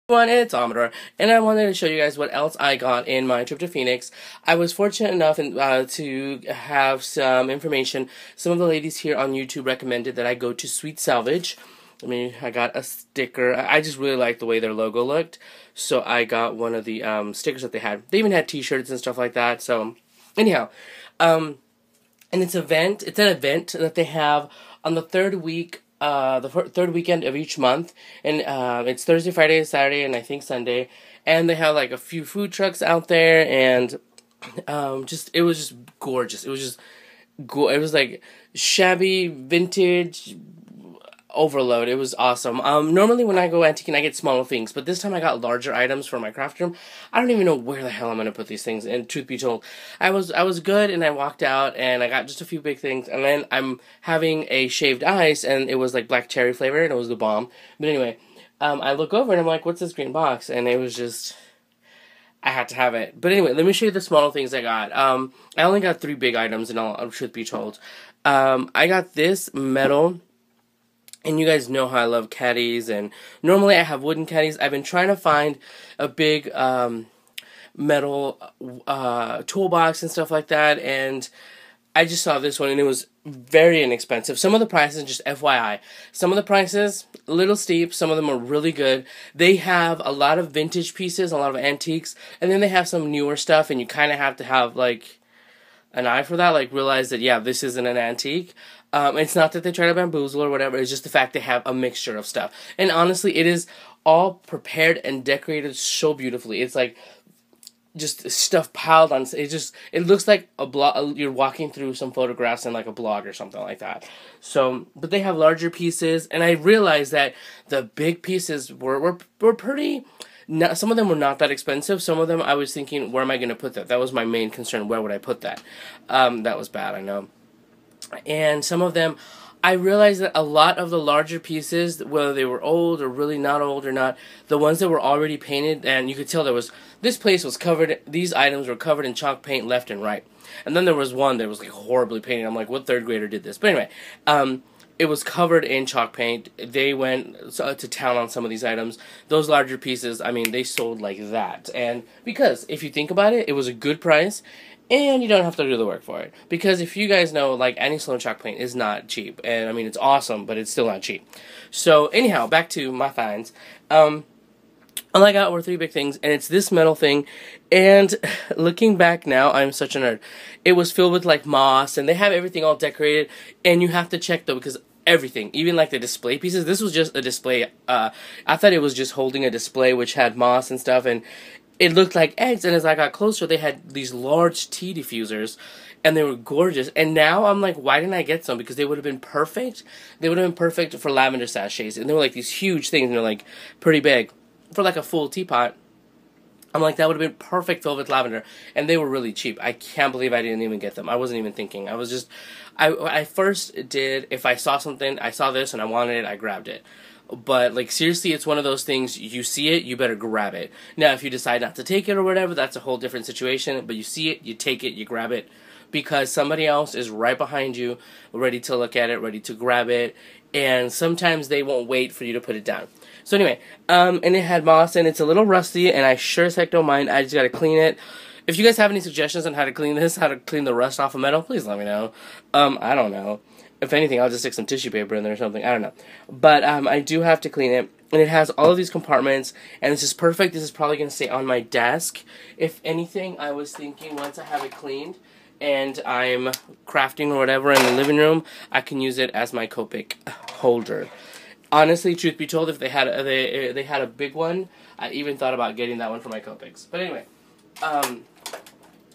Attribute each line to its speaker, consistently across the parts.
Speaker 1: Everyone, it's Amador, and I wanted to show you guys what else I got in my trip to Phoenix. I was fortunate enough to have some information. Some of the ladies here on YouTube recommended that I go to Sweet Salvage. I got a sticker. I just really liked the way their logo looked, so I got one of the stickers that they had. They even had t-shirts and stuff like that, so anyhow. And it's an event that they have on the third weekend of each month, and it's Thursday, Friday, Saturday, and I think Sunday. And they have like a few food trucks out there, and it was just gorgeous. It was like shabby vintage overload. It was awesome. Normally when I go antiquing, I get smaller things, but this time I got larger items for my craft room. I don't even know where the hell I'm gonna put these things. And truth be told, I was good, and I walked out, and I got just a few big things, and then I'm having a shaved ice, and it was like black cherry flavor, and it was the bomb. But anyway, I look over and I'm like, "What's this green box?" And it was just, I had to have it. But anyway, let me show you the smaller things I got. I only got 3 big items, and all, truth be told, I got this metal. And you guys know how I love caddies, and normally I have wooden caddies. I've been trying to find a big metal toolbox and stuff like that, and I just saw this one, and it was very inexpensive. Some of the prices, just FYI, some of the prices, a little steep, some of them are really good. They have a lot of vintage pieces, a lot of antiques, and then they have some newer stuff, and you kind of have to have, like, an eye for that, like, realize that, yeah, this isn't an antique. It's not that they try to bamboozle or whatever, it's just the fact they have a mixture of stuff. And honestly, it is all prepared and decorated so beautifully. It's like just stuff piled on. It looks like a blog. You're walking through some photographs in like a blog or something like that. So, but they have larger pieces, and I realized that the big pieces were pretty. Some of them were not that expensive. Some of them I was thinking, where am I going to put that? That was my main concern. Where would I put that? That was bad, I know. And some of them, I realized that a lot of the larger pieces, whether they were old or really not old or not, the ones that were already painted, and you could tell this place was covered, these items were covered in chalk paint left and right. And then there was one that was like horribly painted. I'm like, what third grader did this? But anyway, it was covered in chalk paint. They went to town on some of these items. Those larger pieces, I mean, they sold like that. And because, if you think about it, it was a good price, and you don't have to do the work for it. Because if you guys know, like, Annie Sloan chalk paint is not cheap. And, I mean, it's awesome, but it's still not cheap. So, anyhow, back to my finds. All I got were 3 big things, and it's this metal thing. And looking back now, I'm such a nerd. It was filled with, like, moss, and they have everything all decorated. And you have to check, though, because everything, even like the display pieces, this was just a display. I thought it was just holding a display which had moss and stuff, and it looked like eggs. And as I got closer, they had these large tea diffusers, and they were gorgeous. And now I'm like, why didn't I get some? Because they would have been perfect. They would have been perfect for lavender sachets, and they were like these huge things, and they're like pretty big for like a full teapot. I'm like, that would have been perfect filled with lavender, and they were really cheap. I can't believe I didn't even get them. I wasn't even thinking. I was just, I first did, if I saw something, I saw this and I wanted it, I grabbed it. But, like, seriously, it's one of those things, you see it, you better grab it. Now, if you decide not to take it or whatever, that's a whole different situation, but you see it, you take it, you grab it, because somebody else is right behind you, ready to look at it, ready to grab it, and sometimes they won't wait for you to put it down. So anyway, and it had moss, and it's a little rusty, and I sure as heck don't mind. I just gotta clean it. If you guys have any suggestions on how to clean this, how to clean the rust off of metal, please let me know. I don't know. If anything, I'll just stick some tissue paper in there or something. I don't know. But I do have to clean it, and it has all of these compartments, and this is perfect. This is probably gonna stay on my desk. If anything, I was thinking once I have it cleaned, and I'm crafting or whatever in the living room, I can use it as my Copic holder. Honestly, truth be told, if they had a big one, I even thought about getting that one for my Copics. But anyway,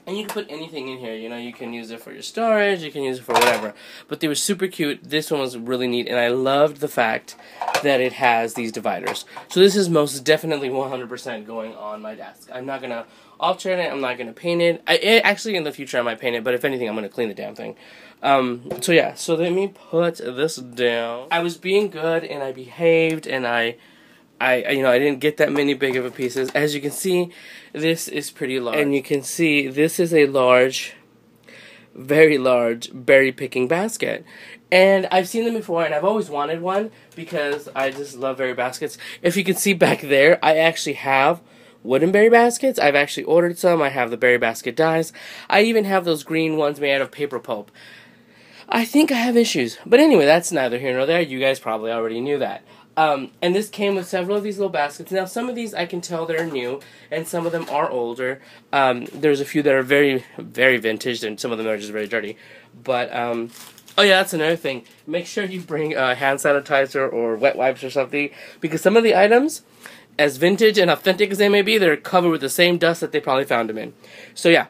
Speaker 1: and you can put anything in here. You know, you can use it for your storage, you can use it for whatever. But they were super cute. This one was really neat, and I loved the fact that it has these dividers. So this is most definitely 100% going on my desk. I'm not gonna alter it. I'm not gonna paint it. Actually, in the future, I might paint it. But if anything, I'm gonna clean the damn thing. So yeah. So let me put this down. I was being good, and I behaved, and I didn't get that many big of a pieces. As you can see, this is pretty large. And you can see this is a large very large berry picking basket. And I've seen them before, and I've always wanted one because I just love berry baskets. If you can see back there, I actually have wooden berry baskets. I've actually ordered some. I have the berry basket dies. I even have those green ones made out of paper pulp. I think I have issues. But anyway, that's neither here nor there. You guys probably already knew that. And this came with several of these little baskets. Now, some of these I can tell they're new, and some of them are older. There's a few that are very, very vintage, and some of them are just very dirty. But, oh yeah, that's another thing. Make sure you bring hand sanitizer or wet wipes or something, because some of the items, as vintage and authentic as they may be, they're covered with the same dust that they probably found them in. So, yeah.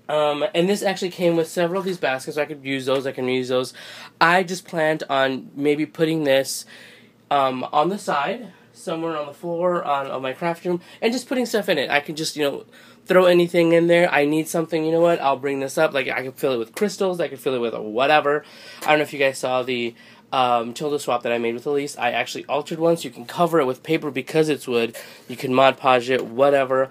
Speaker 1: And this actually came with several of these baskets, so I could use those, I can reuse those. I just planned on maybe putting this on the side, somewhere on the floor of my craft room, and just putting stuff in it. I can just, throw anything in there. I need something, you know what, I'll bring this up. Like, I can fill it with crystals, I can fill it with whatever. I don't know if you guys saw the tilde swap that I made with Elise. I actually altered one, so you can cover it with paper because it's wood. You can Mod Podge it, whatever.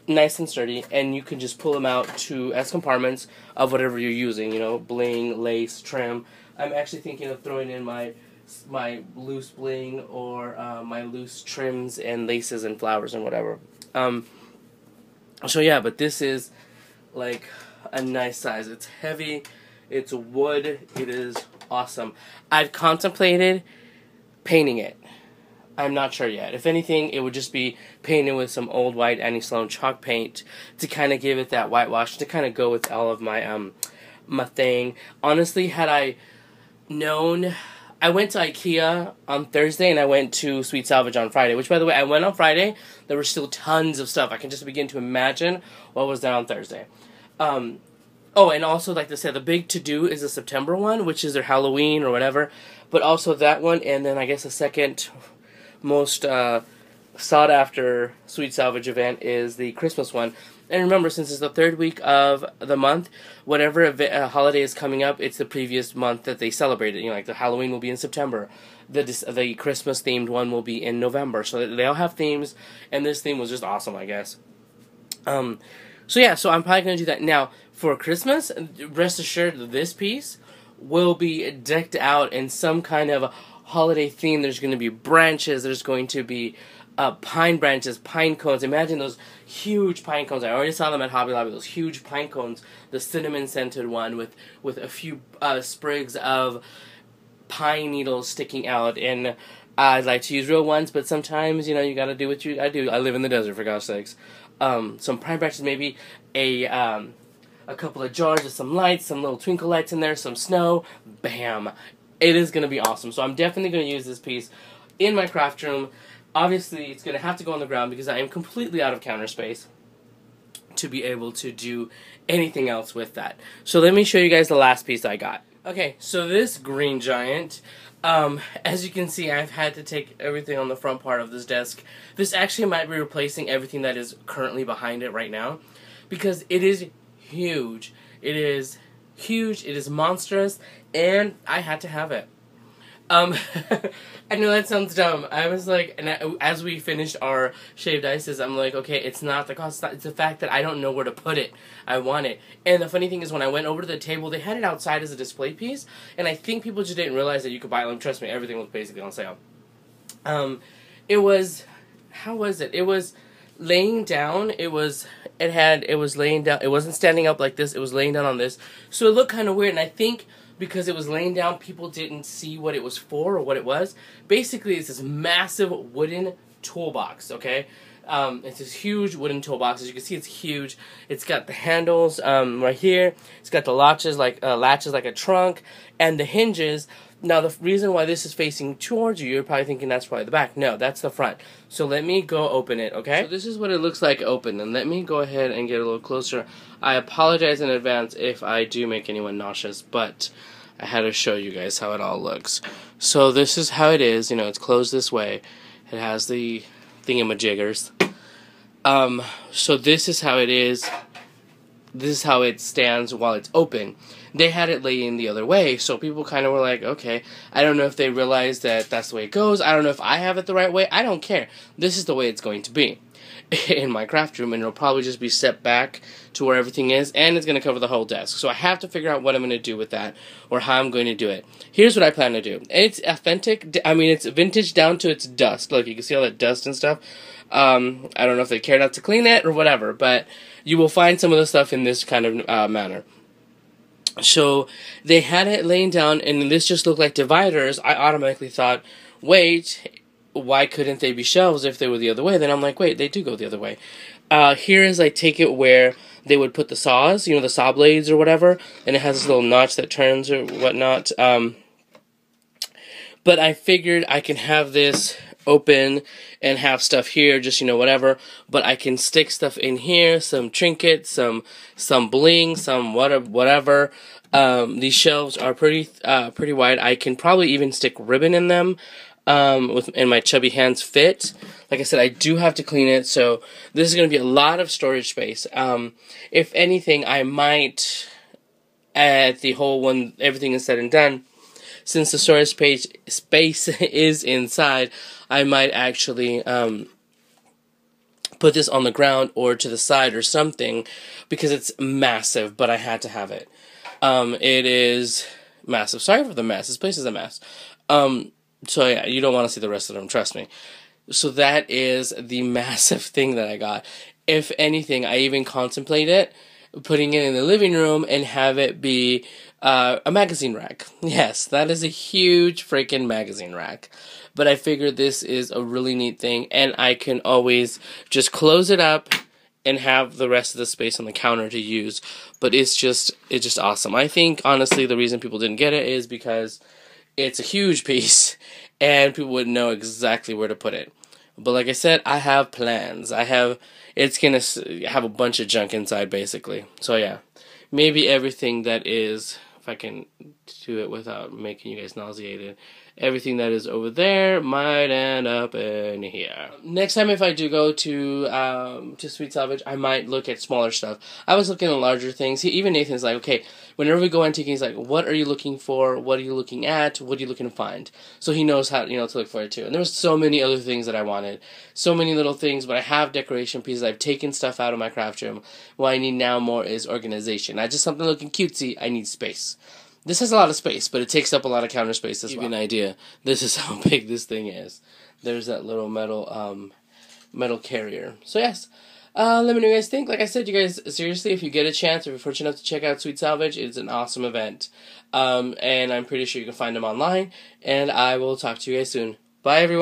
Speaker 1: Nice and sturdy, and you can just pull them out as compartments of whatever you're using, bling, lace, trim. I'm actually thinking of throwing in my loose bling or my loose trims and laces and flowers and whatever. So yeah, but this is like a nice size. It's heavy, it's wood, it is awesome. I've contemplated painting it. I'm not sure yet. If anything, it would just be painted with some old white Annie Sloan chalk paint to kind of give it that whitewash, to kind of go with all of my my thing. Honestly, had I known, I went to IKEA on Thursday and I went to Sweet Salvage on Friday, which, by the way, I went on Friday. There were still tons of stuff. I can just begin to imagine what was there on Thursday. Oh, and also, like I said, the big to-do is the September one, which is their Halloween or whatever, but also that one, and then I guess the second most sought-after Sweet Salvage event is the Christmas one. And remember, since it's the third week of the month, whatever holiday is coming up, it's the previous month that they celebrated. Like the Halloween will be in September. The Christmas-themed one will be in November. So they all have themes, and this theme was just awesome, I guess. So yeah, so I'm probably going to do that. Now, for Christmas, rest assured that this piece will be decked out in some kind of holiday theme. There's going to be branches, there's going to be pine branches, pine cones. Imagine those huge pine cones. I already saw them at Hobby Lobby, those huge pine cones, the cinnamon scented one with a few sprigs of pine needles sticking out. And I'd like to use real ones, but sometimes, you gotta do what you gotta do. I live in the desert, for God's sakes. Some pine branches, maybe a couple of jars with some lights, some little twinkle lights in there, some snow. Bam! It is going to be awesome. So I'm definitely going to use this piece in my craft room. Obviously, it's going to have to go on the ground because I am completely out of counter space to be able to do anything else with that. So let me show you guys the last piece I got. Okay, so this green giant, as you can see, I've had to take everything on the front part of this desk. This actually might be replacing everything that is currently behind it right now, because it is huge. It is huge, it is monstrous, and I had to have it. I know that sounds dumb. I was like, and as we finished our shaved ices, I'm like, okay, it's not the cost, it's the fact that I don't know where to put it. I want it. And the funny thing is, when I went over to the table, they had it outside as a display piece, and I think people just didn't realize that you could buy them. Trust me, everything was basically on sale. It was, how was it? It was laying down. It was laying down. It wasn't standing up like this. It was laying down on this. So it looked kind of weird, and I think because it was laying down, people didn't see what it was for or what it was. Basically, it's this massive wooden toolbox, okay? It's this huge wooden toolbox. As you can see, it's huge. It's got the handles right here. It's got the latches like a trunk, and the hinges. Now, the reason why this is facing towards you, you're probably thinking that's probably the back. No, that's the front. So let me go open it, okay? So this is what it looks like open, and let me go ahead and get a little closer. I apologize in advance if I do make anyone nauseous, but I had to show you guys how it all looks. So this is how it is. It's closed this way. It has the thingamajiggers. So this is how it is. This is how it stands while it's open. They had it laying the other way, so people kind of were like, okay, I don't know if they realized that that's the way it goes. I don't know if I have it the right way. I don't care. This is the way it's going to be. in my craft room, and it'll probably just be set back to where everything is, and it's going to cover the whole desk. So I have to figure out what I'm going to do with that, or how I'm going to do it. Here's what I plan to do. It's authentic. I mean, it's vintage down to its dust. Look, you can see all that dust and stuff. I don't know if they cared not to clean it or whatever, but you will find some of the stuff in this kind of manner. So they had it laying down, and this just looked like dividers. I automatically thought, wait, why couldn't they be shelves if they were the other way? Then I'm like, wait, they do go the other way. Here is, I take it, where they would put the saws, you know, the saw blades or whatever, and it has this little notch that turns or whatnot. But I figured I can have this open and have stuff here, just, you know, whatever, but I can stick stuff in here, some trinkets, some bling, some whatever. These shelves are pretty wide. I can probably even stick ribbon in them, and my chubby hands fit. Like I said, I do have to clean it, so this is going to be a lot of storage space. If anything, I might, at the whole when everything is said and done, since the storage space is inside, I might actually put this on the ground or to the side or something, because it's massive, but I had to have it. It is massive. Sorry for the mess. This place is a mess. So yeah, you don't want to see the rest of them, trust me. So that is the massive thing that I got. If anything, I even contemplated putting it in the living room and have it be a magazine rack. Yes, that is a huge freaking magazine rack. But I figured this is a really neat thing, and I can always just close it up and have the rest of the space on the counter to use. But it's just awesome. I think, honestly, the reason people didn't get it is because it's a huge piece, and people wouldn't know exactly where to put it. But like I said, I have plans. It's going to have a bunch of junk inside, basically. So yeah, maybe everything that is, if I can do it without making you guys nauseated, everything that is over there might end up in here. Next time, if I do go to Sweet Salvage, I might look at smaller stuff. I was looking at larger things. Even Nathan's like, okay, whenever we go antiquing, he's like, what are you looking for? What are you looking at? What are you looking to find? So he knows how, to look for it too. And there was so many other things that I wanted. So many little things, but I have decoration pieces. I've taken stuff out of my craft room. What I need now more is organization. Not just something looking cutesy. I need space. This has a lot of space, but it takes up a know counter space as well. To give you an idea, this is how big this thing is. There's that little metal carrier. So yes, let me know what you guys think. Like I said, you guys, seriously, if you get a chance, if you're fortunate enough to check out Sweet Salvage, it's an awesome event. And I'm pretty sure you can find them online. And I will talk to you guys soon. Bye, everyone.